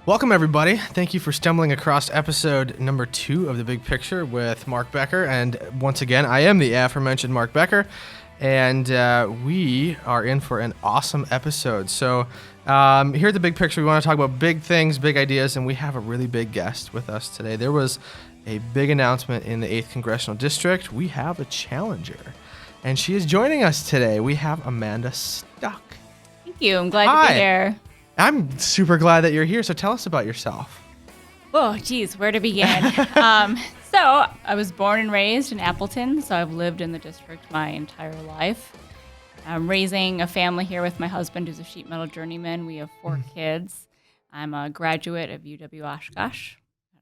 Welcome, everybody. Thank you for stumbling across episode number 2 of The Big Picture with Mark Becker. And once again, I am the aforementioned Mark Becker, and we are in for an awesome episode. So here at The Big Picture, we want to talk about big things, big ideas, and we have a really big guest with us today. There was a big announcement in the 8th Congressional District. We have a challenger, and she is joining us today. We have Amanda Stuck. Thank you. I'm glad to be here. I'm super glad that you're here. So tell us about yourself. Oh, geez, where to begin? So I was born and raised in Appleton, so I've lived in the district my entire life. I'm raising a family here with my husband, who's a sheet metal journeyman. We have 4 kids. I'm a graduate of UW-Oshkosh.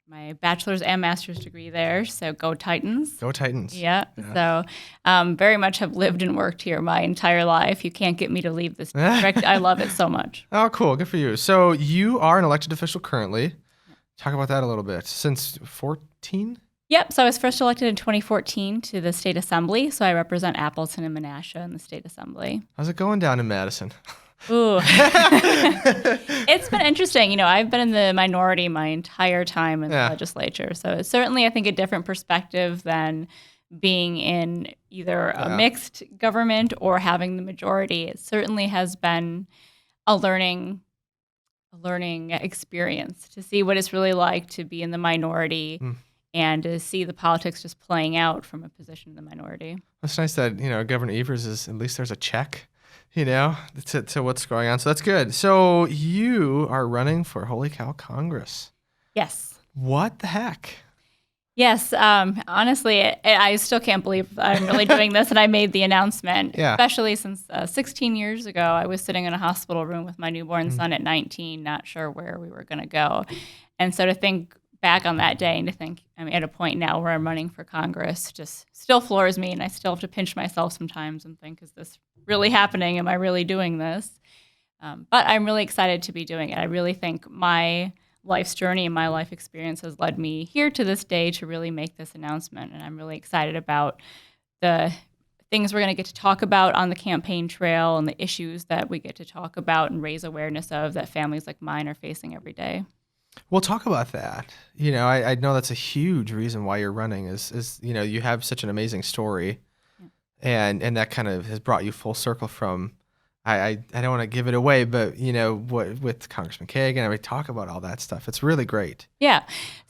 My bachelor's and master's degree there, so go Titans. Go Titans. Yeah. So very much have lived and worked here my entire life. You can't get me to leave this district. I love it so much. Oh, cool. Good for you. So you are an elected official currently. Talk about that a little bit. Since 14? Yep. So I was first elected in 2014 to the state assembly. So I represent Appleton and Menasha in the state assembly. How's it going down in Madison? Ooh. It's been interesting. You know, I've been in the minority my entire time in the legislature. So it's certainly, I think, a different perspective than being in either a mixed government or having the majority. It certainly has been a learning experience to see what it's really like to be in the minority and to see the politics just playing out from a position in the minority. It's nice that, Governor Evers is, at least there's a check, to what's going on. So that's good. So you are running for Holy Cow Congress. Yes. What the heck? Yes. Honestly, I still can't believe I'm really doing this, and I made the announcement, especially since 16 years ago, I was sitting in a hospital room with my newborn son at 19, not sure where we were going to go. And so to think back on that day and to think I'm at a point now where I'm running for Congress just still floors me, and I still have to pinch myself sometimes and think, is this really happening? Am I really doing this? But I'm really excited to be doing it. I really think my life's journey and my life experience has led me here to this day to really make this announcement. And I'm really excited about the things we're going to get to talk about on the campaign trail and the issues that we get to talk about and raise awareness of that families like mine are facing every day. We'll talk about that. I know that's a huge reason why you're running is you have such an amazing story, and that kind of has brought you full circle from, I don't want to give it away, but what with Congressman Kagan, we talk about all that stuff. It's really great. Yeah.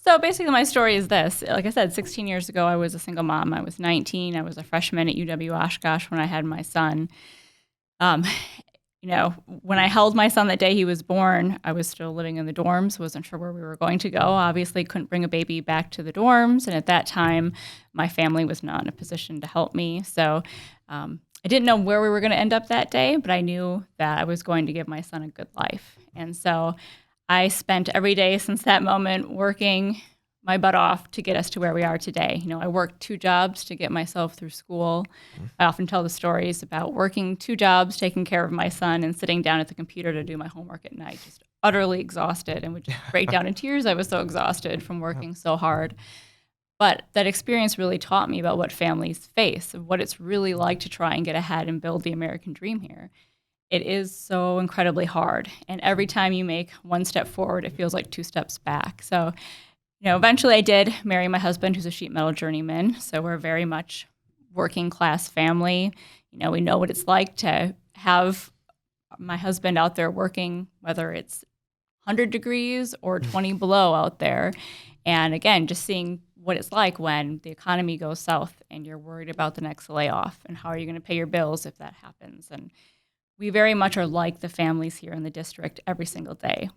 So basically my story is this. Like I said, 16 years ago, I was a single mom. I was 19. I was a freshman at UW-Oshkosh when I had my son. When I held my son that day he was born, I was still living in the dorms, wasn't sure where we were going to go. Obviously, couldn't bring a baby back to the dorms. And at that time, my family was not in a position to help me. So I didn't know where we were going to end up that day, but I knew that I was going to give my son a good life. And so I spent every day since that moment working my butt off to get us to where we are today. I worked 2 jobs to get myself through school. I often tell the stories about working 2 jobs, taking care of my son, and sitting down at the computer to do my homework at night, just utterly exhausted and would just break down in tears. I was so exhausted from working so hard. But that experience really taught me about what families face, of what it's really like to try and get ahead and build the American dream here. It is so incredibly hard. And every time you make 1 step forward, it feels like 2 steps back. So eventually I did marry my husband, who's a sheet metal journeyman. So we're very much working class family. We know what it's like to have my husband out there working, whether it's 100 degrees or 20 below out there. And again, just seeing what it's like when the economy goes south and you're worried about the next layoff and how are you going to pay your bills if that happens. And we very much are like the families here in the district every single day.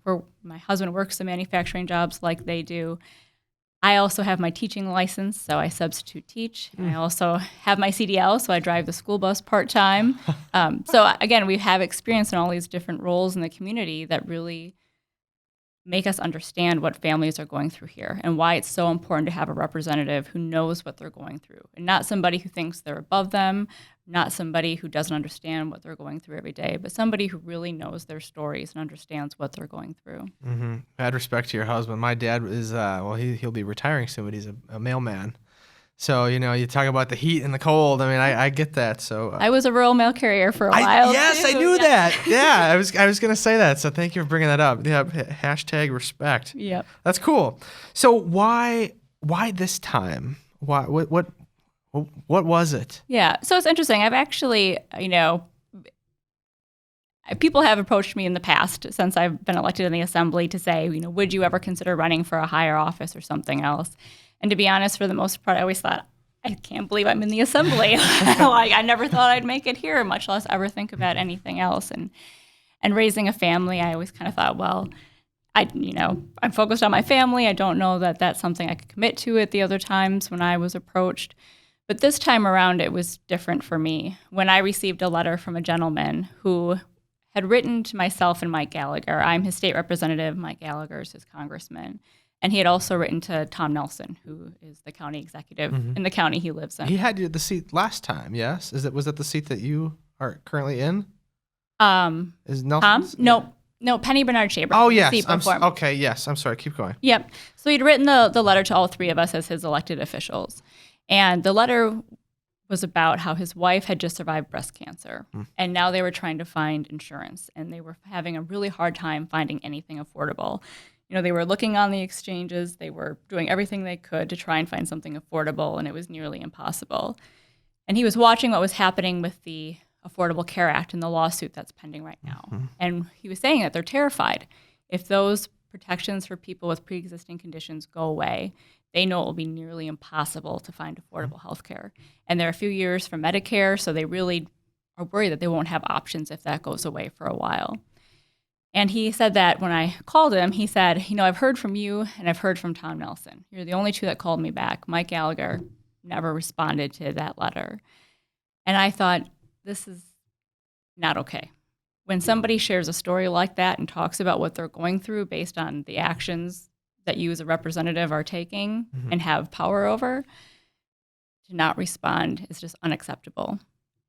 My husband works the manufacturing jobs like they do. I also have my teaching license, so I substitute teach. I also have my CDL, so I drive the school bus part-time. So again, we have experience in all these different roles in the community that really make us understand what families are going through here and why it's so important to have a representative who knows what they're going through and not somebody who thinks they're above them, not somebody who doesn't understand what they're going through every day, but somebody who really knows their stories and understands what they're going through. Mm-hmm. I had respect to your husband. My dad is, he'll be retiring soon, but he's a mailman. So, you talk about the heat and the cold. I mean, I get that. So I was a rural mail carrier for a while. Yes, too. I knew that. Yeah, I was going to say that. So thank you for bringing that up. Yeah, hashtag respect. Yep. That's cool. So why this time? Why what was it? Yeah. So it's interesting. I've actually, people have approached me in the past since I've been elected in the assembly to say, would you ever consider running for a higher office or something else? And to be honest, for the most part, I always thought, I can't believe I'm in the assembly. Like, I never thought I'd make it here, much less ever think about anything else. And raising a family, I always kind of thought, well, I'm focused on my family. I don't know that that's something I could commit to at the other times when I was approached. But this time around, it was different for me. When I received a letter from a gentleman who had written to myself and Mike Gallagher. I'm his state representative. Mike Gallagher is his congressman. And he had also written to Tom Nelson, who is the county executive in the county he lives in. He had the seat last time, yes? Was that the seat that you are currently in? Is Nelson? Tom? No, Penny Bernard Shaber. Oh, yes. Okay, yes. I'm sorry. Keep going. Yep. So he'd written the letter to all three of us as his elected officials. And the letter was about how his wife had just survived breast cancer. And now they were trying to find insurance. And they were having a really hard time finding anything affordable. They were looking on the exchanges. They were doing everything they could to try and find something affordable, and it was nearly impossible. And he was watching what was happening with the Affordable Care Act and the lawsuit that's pending right now. And he was saying that they're terrified. If those protections for people with pre-existing conditions go away, they know it will be nearly impossible to find affordable health care. And they're a few years from Medicare, so they really are worried that they won't have options if that goes away for a while. And he said that when I called him, he said, I've heard from you and I've heard from Tom Nelson. You're the only two that called me back. Mike Gallagher never responded to that letter. And I thought, this is not okay. When somebody shares a story like that and talks about what they're going through based on the actions that you as a representative are taking and have power over, to not respond is just unacceptable.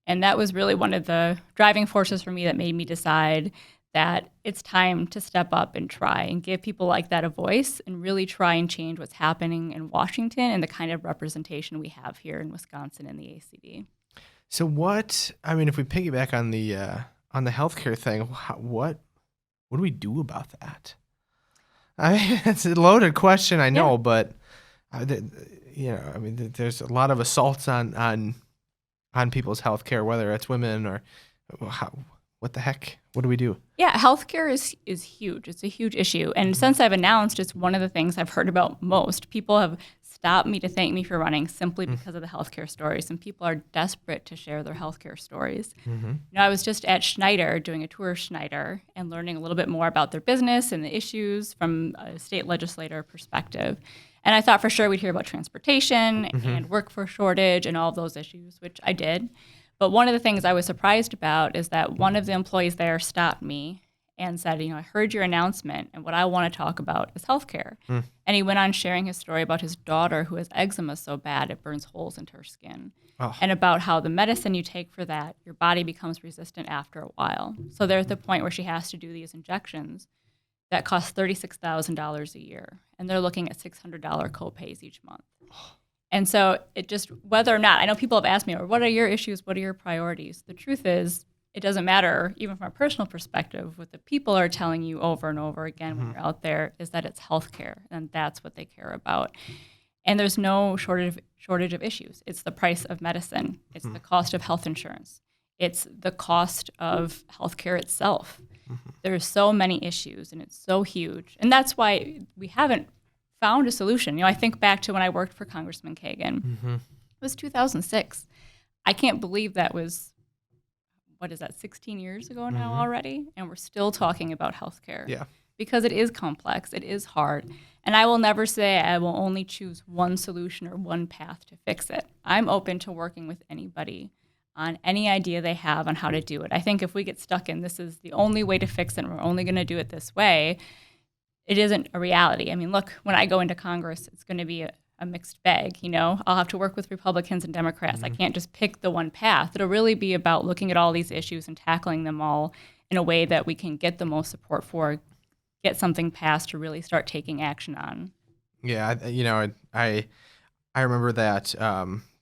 And that was really one of the driving forces for me that made me decide that it's time to step up and try and give people like that a voice and really try and change what's happening in Washington and the kind of representation we have here in Wisconsin and the ACD. So if we piggyback on the healthcare thing, what do we do about that? I mean, it's a loaded question, I know, but there's a lot of assaults on people's healthcare, whether it's women or what the heck? What do we do? Yeah, healthcare is huge. It's a huge issue. And since I've announced, it's one of the things I've heard about most. People have stopped me to thank me for running simply because of the healthcare stories. And people are desperate to share their healthcare stories. I was just at Schneider doing a tour of Schneider and learning a little bit more about their business and the issues from a state legislator perspective. And I thought for sure we'd hear about transportation and workforce shortage and all of those issues, which I did. But one of the things I was surprised about is that one of the employees there stopped me and said, I heard your announcement, and what I want to talk about is healthcare. And he went on sharing his story about his daughter who has eczema so bad it burns holes into her skin, and about how the medicine you take for that, your body becomes resistant after a while. So they're at the point where she has to do these injections that cost $36,000 a year, and they're looking at $600 copays each month. And so it just, whether or not, I know people have asked me, what are your issues? What are your priorities? The truth is, it doesn't matter, even from a personal perspective, what the people are telling you over and over again when you're out there is that it's healthcare, and that's what they care about. And there's no shortage of issues. It's the price of medicine. It's the cost of health insurance. It's the cost of healthcare itself. There's so many issues, and it's so huge. And that's why we haven't found a solution. I think back to when I worked for Congressman Kagan. It was 2006. I can't believe that was, 16 years ago now already? And we're still talking about healthcare. Yeah. Because it is complex, it is hard. And I will never say I will only choose one solution or one path to fix it. I'm open to working with anybody on any idea they have on how to do it. I think if we get stuck in this is the only way to fix it and we're only going to do it this way, it isn't a reality. I mean, look, when I go into Congress, it's going to be a mixed bag. I'll have to work with Republicans and Democrats. I can't just pick the one path. It'll really be about looking at all these issues and tackling them all in a way that we can get the most support for, get something passed to really start taking action on. Yeah, I I remember that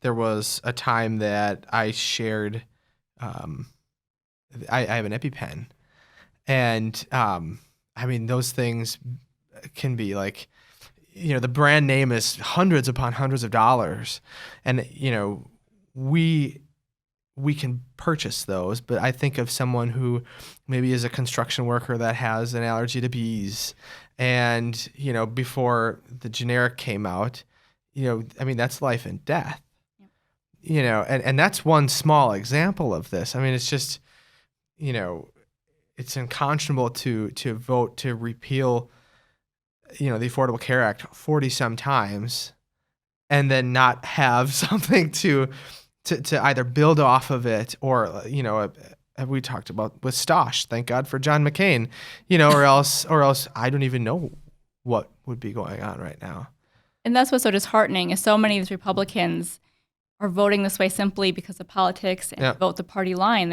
there was a time that I shared. I have an EpiPen, and I mean those things can be like, the brand name is hundreds upon hundreds of dollars, and we can purchase those, but I think of someone who maybe is a construction worker that has an allergy to bees, and before the generic came out, I mean that's life and death. And that's one small example of this. I mean, it's just, it's unconscionable to vote to repeal, the Affordable Care Act 40 some times and then not have something to either build off of it or, we talked about with Stosh, thank God for John McCain, or else I don't even know what would be going on right now. And that's what's so disheartening is so many of these Republicans are voting this way simply because of politics and vote the party line.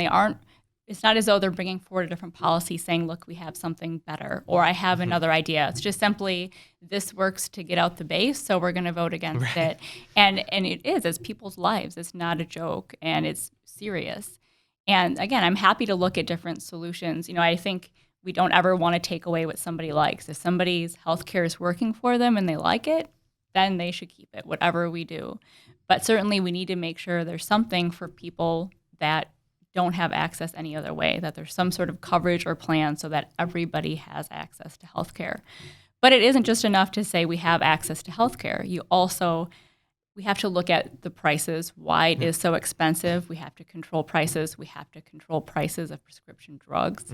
It's not as though they're bringing forward a different policy saying, look, we have something better, or I have another idea. It's just simply, this works to get out the base, so we're going to vote against it. And it's people's lives. It's not a joke, and it's serious. And again, I'm happy to look at different solutions. I think we don't ever want to take away what somebody likes. If somebody's healthcare is working for them and they like it, then they should keep it, whatever we do. But certainly we need to make sure there's something for people that don't have access any other way, that there's some sort of coverage or plan so that everybody has access to health care. But it isn't just enough to say we have access to health care. We have to look at the prices, why it is so expensive. We have to control prices. We have to control prices of prescription drugs.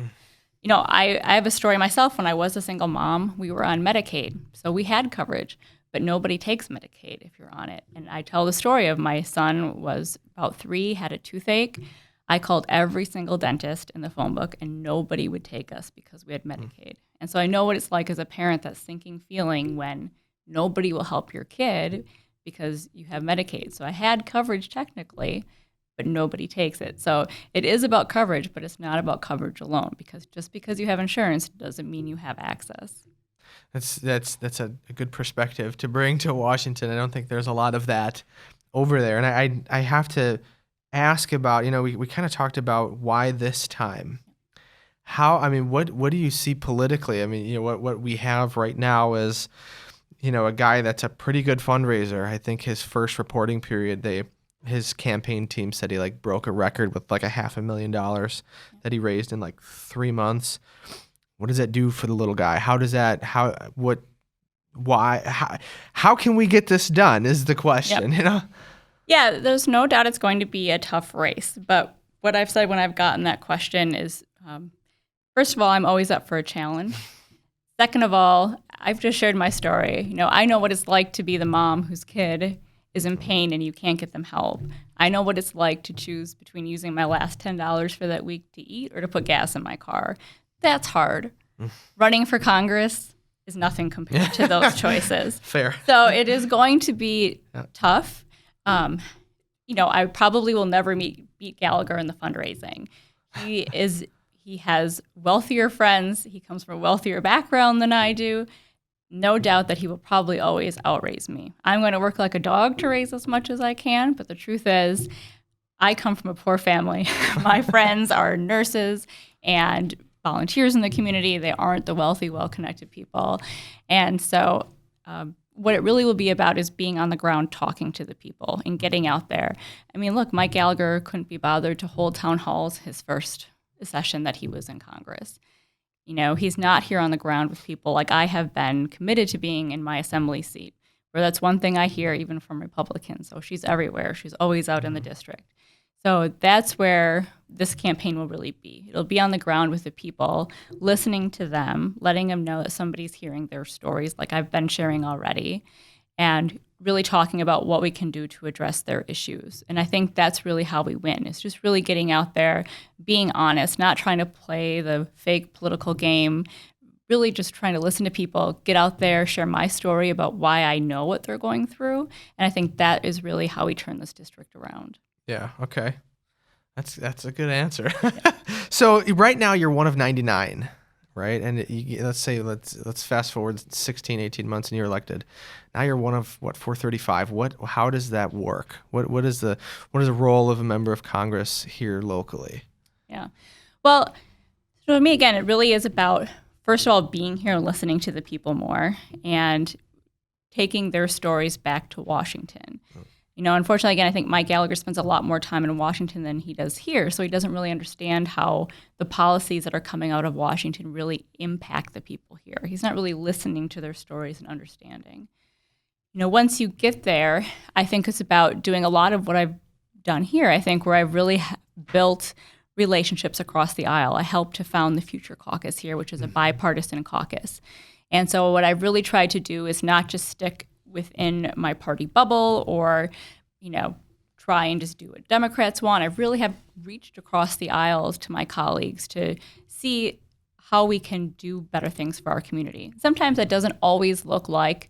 I have a story myself. When I was a single mom, we were on Medicaid, so we had coverage. But nobody takes Medicaid if you're on it. And I tell the story of my son was about 3, had a toothache. I called every single dentist in the phone book, and nobody would take us because we had Medicaid. And so I know what it's like as a parent, that sinking feeling when nobody will help your kid because you have Medicaid. So I had coverage technically, but nobody takes it. So it is about coverage, but it's not about coverage alone, because just because you have insurance doesn't mean you have access. That's a good perspective to bring to Washington. I don't think there's a lot of that over there. And I have to ask about, we kind of talked about why this time. What do you see politically? I mean, what we have right now is, a guy that's a pretty good fundraiser. I think his first reporting period, his campaign team said he broke a record with $500,000 that he raised in 3 months. What does that do for the little guy? How can we get this done is the question, Yeah, there's no doubt it's going to be a tough race. But what I've said when I've gotten that question is, first of all, I'm always up for a challenge. Second of all, I've just shared my story. I know what it's like to be the mom whose kid is in pain and you can't get them help. I know what it's like to choose between using my last $10 for that week to eat or to put gas in my car. That's hard. Running for Congress is nothing compared to those choices. Fair. So it is going to be tough. I probably will never beat Gallagher in the fundraising. He has wealthier friends. He comes from a wealthier background than I do. No doubt that he will probably always outraise me. I'm going to work like a dog to raise as much as I can, but the truth is, I come from a poor family. My friends are nurses and volunteers in the community. They aren't the wealthy, well-connected people. And so what it really will be about is being on the ground, talking to the people and getting out there. I mean, look, Mike Gallagher couldn't be bothered to hold town halls his first session that he was in Congress. He's not here on the ground with people like I have been committed to being in my assembly seat, where that's one thing I hear even from Republicans. So she's everywhere. She's always out in the district. So that's where this campaign will really be. It'll be on the ground with the people, listening to them, letting them know that somebody's hearing their stories like I've been sharing already, and really talking about what we can do to address their issues. And I think that's really how we win. It's just really getting out there, being honest, not trying to play the fake political game, really just trying to listen to people, get out there, share my story about why I know what they're going through. And I think that is really how we turn this district around. Yeah, okay. That's a good answer. So right now you're one of 99 right? And let's fast forward 16, 18 months and you're elected. Now you're one of 435. How does that work? What is the role of a member of Congress here locally? Yeah. Well, so to me, again, it really is about, first of all, being here and listening to the people more and taking their stories back to Washington. Unfortunately, again, I think Mike Gallagher spends a lot more time in Washington than he does here, so he doesn't really understand how the policies that are coming out of Washington really impact the people here. He's not really listening to their stories and understanding. Once you get there, I think it's about doing a lot of what I've done here, I think, where I've really built relationships across the aisle. I helped to found the Future Caucus here, which is a bipartisan caucus. And so what I've really tried to do is not just stick within my party bubble or, try and just do what Democrats want. I really have reached across the aisles to my colleagues to see how we can do better things for our community. Sometimes that doesn't always look like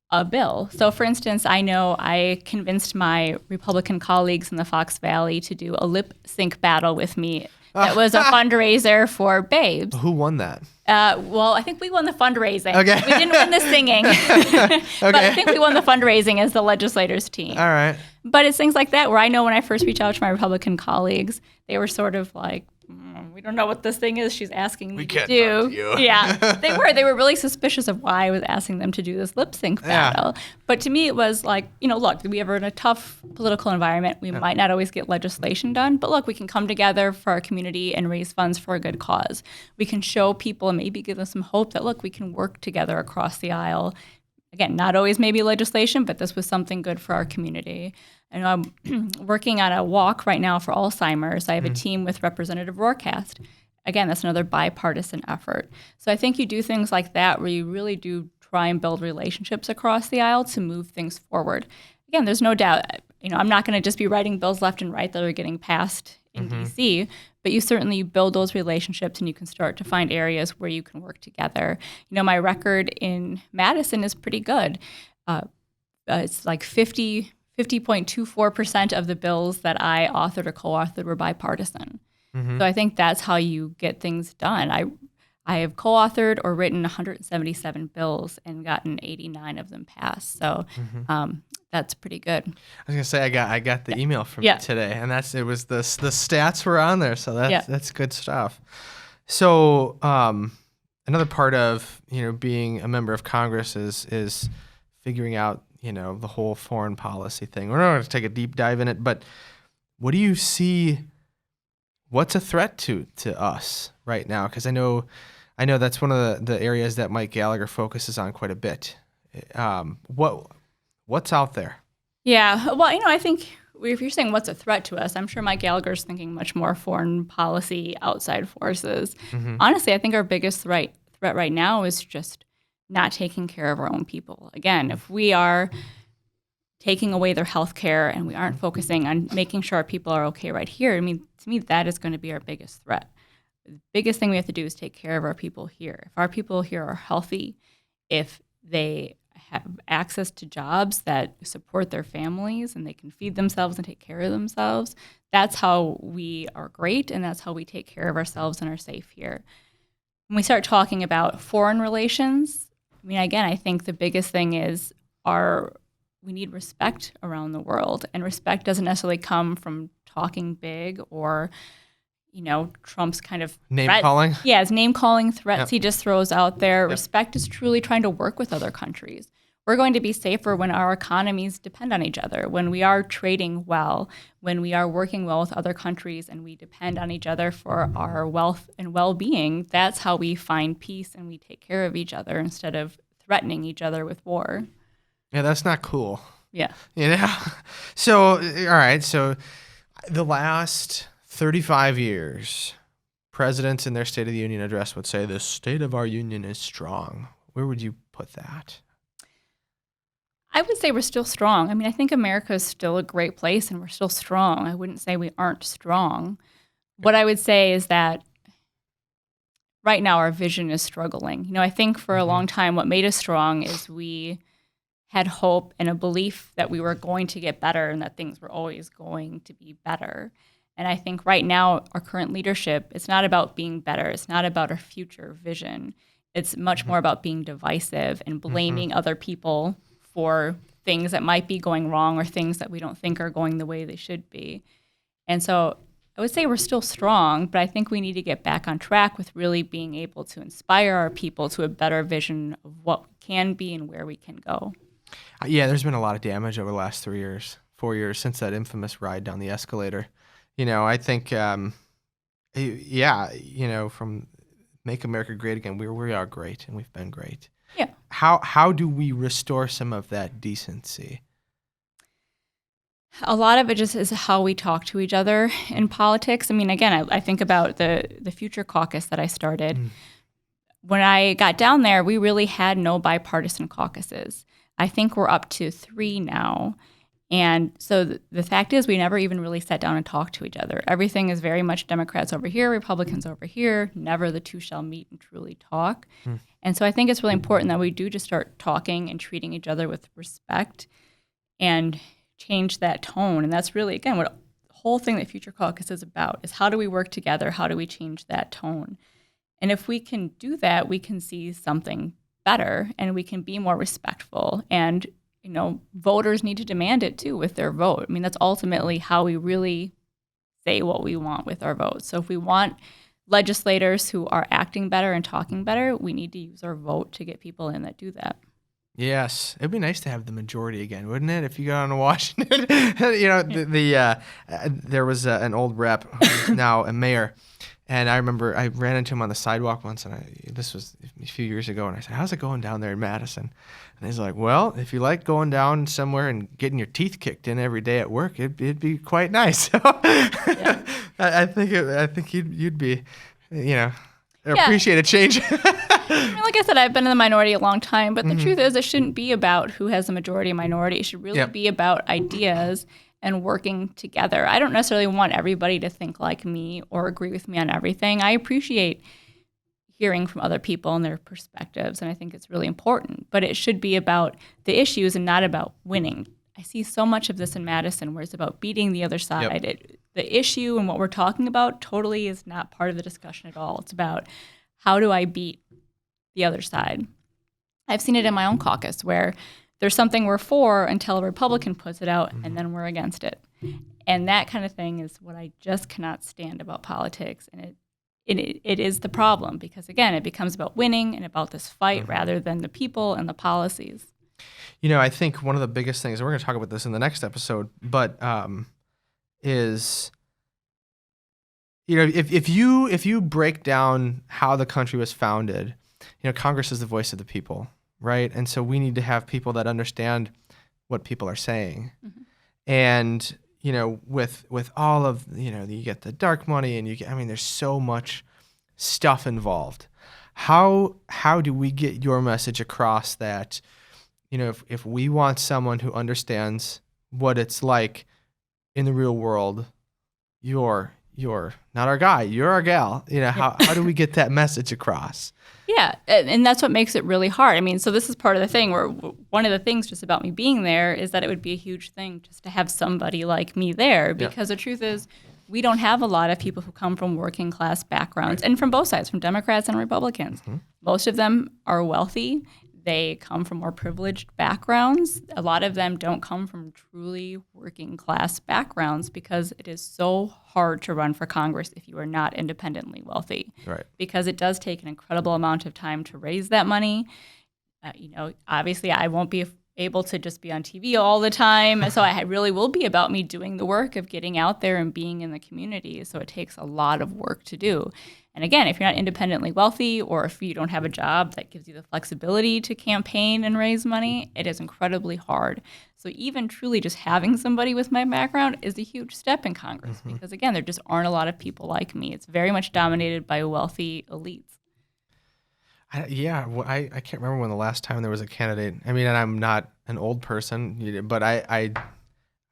a bill. So for instance, I know I convinced my Republican colleagues in the Fox Valley to do a lip sync battle with me. That was a fundraiser for Babes. Who won that? Well, I think we won the fundraising. Okay. We didn't win the singing. Okay. But I think we won the fundraising as the legislators team. All right. But it's things like that where I know when I first reached out to my Republican colleagues, they were sort of like, we don't know what this thing is she's asking me to do. Talk to you. Yeah, they were really suspicious of why I was asking them to do this lip sync battle. But to me, it was like, look, we are in a tough political environment. We might not always get legislation done, but look, we can come together for our community and raise funds for a good cause. We can show people and maybe give them some hope that, look, we can work together across the aisle. Again, not always maybe legislation, but this was something good for our community. And I'm working on a walk right now for Alzheimer's. I have a team with Representative Rohrcast. Again, that's another bipartisan effort. So I think you do things like that where you really do try and build relationships across the aisle to move things forward. Again, there's no doubt, I'm not going to just be writing bills left and right that are getting passed in D.C., but you certainly build those relationships and you can start to find areas where you can work together. My record in Madison is pretty good. It's like 50.24% of the bills that I authored or co-authored were bipartisan. So I think that's how you get things done. I have co-authored or written 177 bills and gotten 89 of them passed. So that's pretty good. I was gonna say I got the email from you today, and the stats were on there, so that's good stuff. So another part of being a member of Congress is figuring out the whole foreign policy thing. We're not going to take a deep dive in it, but what do you see? What's a threat to us right now? Because I know that's one of the areas that Mike Gallagher focuses on quite a bit. What's out there? Yeah, well, I think if you're saying what's a threat to us, I'm sure Mike Gallagher's thinking much more foreign policy, outside forces. Honestly, I think our biggest threat right now is just not taking care of our own people. Again, if we are taking away their health care and we aren't focusing on making sure our people are okay right here, to me, that is going to be our biggest threat. The biggest thing we have to do is take care of our people here. If our people here are healthy, if they have access to jobs that support their families and they can feed themselves and take care of themselves, that's how we are great and that's how we take care of ourselves and are safe here. When we start talking about foreign relations, again, I think the biggest thing is we need respect around the world. And respect doesn't necessarily come from talking big or, Trump's kind of name-calling. Yeah, it's name-calling threats he just throws out there. Respect is truly trying to work with other countries. We're going to be safer when our economies depend on each other, when we are trading well, when we are working well with other countries and we depend on each other for our wealth and well-being. That's how we find peace and we take care of each other instead of threatening each other with war. Yeah, that's not cool. Yeah. So, all right. So the last 35 years, presidents in their State of the Union address would say, the state of our union is strong. Where would you put that? I would say we're still strong. I think America is still a great place and we're still strong. I wouldn't say we aren't strong. What I would say is that right now our vision is struggling. I think for a long time what made us strong is we had hope and a belief that we were going to get better and that things were always going to be better. And I think right now, our current leadership, it's not about being better. It's not about our future vision. It's much more about being divisive and blaming other people for things that might be going wrong or things that we don't think are going the way they should be. And so I would say we're still strong, but I think we need to get back on track with really being able to inspire our people to a better vision of what we can be and where we can go. Yeah, there's been a lot of damage over the last 3 years, 4 years since that infamous ride down the escalator. I think, from Make America Great Again, we are great, and we've been great. Yeah. How do we restore some of that decency? A lot of it just is how we talk to each other in politics. I mean, again, I think about the Future Caucus that I started. When I got down there, we really had no bipartisan caucuses. I think we're up to 3 now. And so the fact is we never even really sat down and talked to each other. Everything is very much Democrats over here, Republicans over here. Never the two shall meet and truly talk. And so I think it's really important that we do just start talking and treating each other with respect and change that tone. And that's really, again, what the whole thing that Future Caucus is about is how do we work together? How do we change that tone? And if we can do that, we can see something better and we can be more respectful. And voters need to demand it too with their vote. I mean, that's ultimately how we really say what we want with our vote. So if we want legislators who are acting better and talking better, we need to use our vote to get people in that do that. Yes, it'd be nice to have the majority again, wouldn't it? If you got on Washington, there was an old rep who's now a mayor, and I remember I ran into him on the sidewalk once, and this was a few years ago, and I said, "How's it going down there in Madison?" And he's like, "Well, if you like going down somewhere and getting your teeth kicked in every day at work, it'd be quite nice." So Yeah. I think you'd be, appreciate a change. I mean, like I said, I've been in the minority a long time, but the truth is it shouldn't be about who has the majority and minority. It should really be about ideas and working together. I don't necessarily want everybody to think like me or agree with me on everything. I appreciate hearing from other people and their perspectives, and I think it's really important. But it should be about the issues and not about winning. I see so much of this in Madison where it's about beating the other side. The issue and what we're talking about totally is not part of the discussion at all. It's about how do I beat the other side. I've seen it in my own caucus where there's something we're for until a Republican puts it out and then we're against it. And that kind of thing is what I just cannot stand about politics. And it is the problem because, again, it becomes about winning and about this fight rather than the people and the policies. I think one of the biggest things, and we're going to talk about this in the next episode, but is if you break down how the country was founded, Congress is the voice of the people, right? And so we need to have people that understand what people are saying. And with all of you get the dark money, and there's so much stuff involved. How do we get your message across that? If we want someone who understands what it's like in the real world, you're not our guy, you're our gal. How do we get that message across? Yeah, and that's what makes it really hard. I mean, so this is part of the thing where one of the things just about me being there is that it would be a huge thing just to have somebody like me there because the truth is we don't have a lot of people who come from working class backgrounds and from both sides, from Democrats and Republicans. Most of them are wealthy. They come from more privileged backgrounds. A lot of them don't come from truly working class backgrounds because it is so hard to run for Congress if you are not independently wealthy. Right. Because it does take an incredible amount of time to raise that money. Obviously I won't be able to just be on TV all the time. So it really will be about me doing the work of getting out there and being in the community. So it takes a lot of work to do. And again, if you're not independently wealthy or if you don't have a job that gives you the flexibility to campaign and raise money, it is incredibly hard. So even truly just having somebody with my background is a huge step in Congress because, again, there just aren't a lot of people like me. It's very much dominated by wealthy elites. I can't remember when the last time there was a candidate. I mean, and I'm not an old person, but I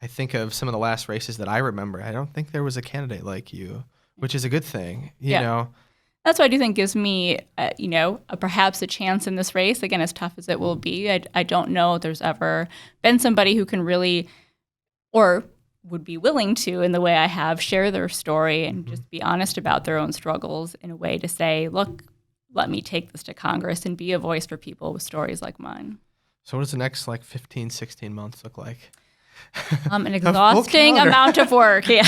think of some of the last races that I remember. I don't think there was a candidate like you, which is a good thing, you know. That's what I do think gives me, perhaps a chance in this race. Again, as tough as it will be, I don't know if there's ever been somebody who can really, or would be willing to, in the way I have, share their story and just be honest about their own struggles in a way to say, look, let me take this to Congress and be a voice for people with stories like mine. So what does the next 15, 16 months look like? An exhausting amount of work. Yeah.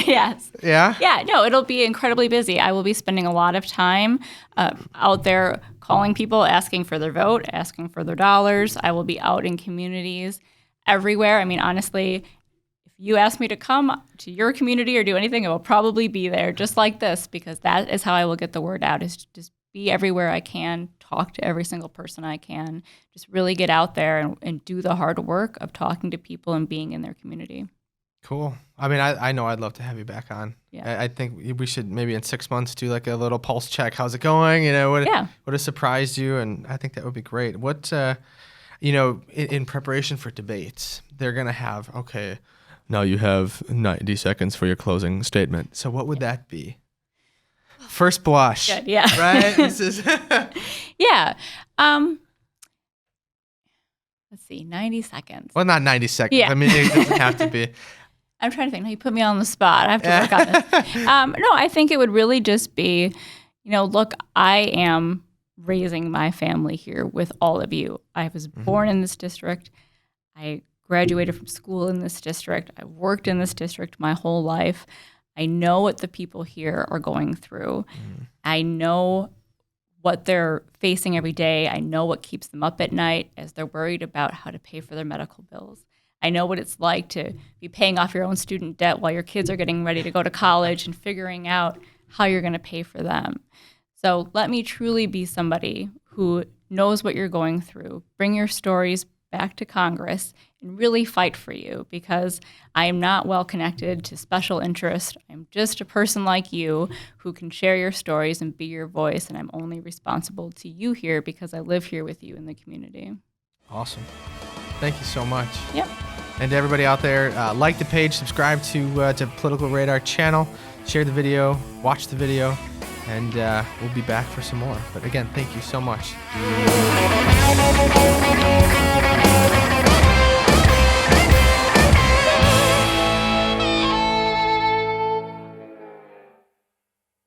Yes. Yeah? Yeah. No, it'll be incredibly busy. I will be spending a lot of time out there calling people, asking for their vote, asking for their dollars. I will be out in communities everywhere. I mean, honestly, if you ask me to come to your community or do anything, I will probably be there just like this, because that is how I will get the word out, is just be everywhere I can, talk to every single person I can, just really get out there and do the hard work of talking to people and being in their community. Cool. I mean, I know I'd love to have you back on. Yeah. I think we should maybe in 6 months do a little pulse check. How's it going? What has surprised you? And I think that would be great. What, in preparation for debates, they're going to have, okay, now you have 90 seconds for your closing statement. So what would that be? First blush. Good, yeah. Right? This is yeah. Let's see, 90 seconds. Well, not 90 seconds. Yeah. I mean, it doesn't have to be. I'm trying to think. No, you put me on the spot. I have to work on this. No, I think it would really just be, look, I am raising my family here with all of you. I was born in this district. I graduated from school in this district. I worked in this district my whole life. I know what the people here are going through. I know what they're facing every day. I know what keeps them up at night as they're worried about how to pay for their medical bills. I know what it's like to be paying off your own student debt while your kids are getting ready to go to college and figuring out how you're going to pay for them. So let me truly be somebody who knows what you're going through. Bring your stories back to Congress and really fight for you, because I am not well connected to special interest. I'm just a person like you who can share your stories and be your voice, and I'm only responsible to you here because I live here with you in the community. Awesome. Thank you so much. Yep. And to everybody out there, like the page, subscribe to Political Radar channel, share the video, watch the video, and we'll be back for some more. But again, thank you so much.